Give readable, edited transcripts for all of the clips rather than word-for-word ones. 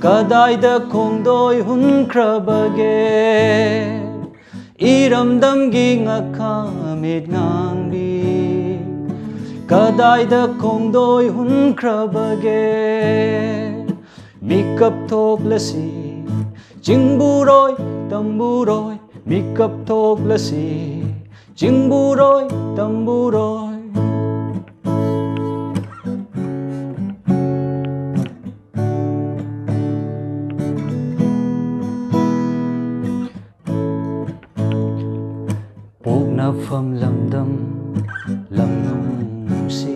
Kadayda khundoi khundakhraba iramdam gi ngakha mit ngangbi Kadayda khundoi khundakhraba mikap thok lasi jingburoi tamburoi mikap thok lasi jingburoi tamburoi Pham lamdam lamnung si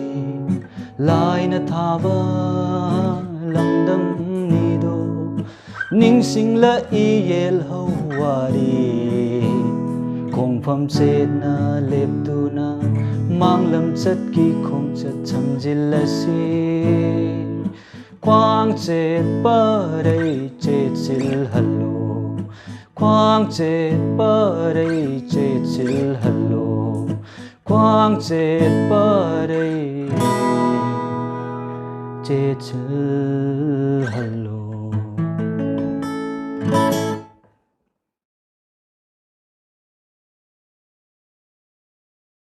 lai na thaba lamdam nido ning sing la iyel hawari kong pham set na lep tu na mang lam chat ki khong chat cham jilasi kwang chet parai chet sil hallo Quang chết bờ đây chết chữ hello Quang chết bờ đây chết chữ hello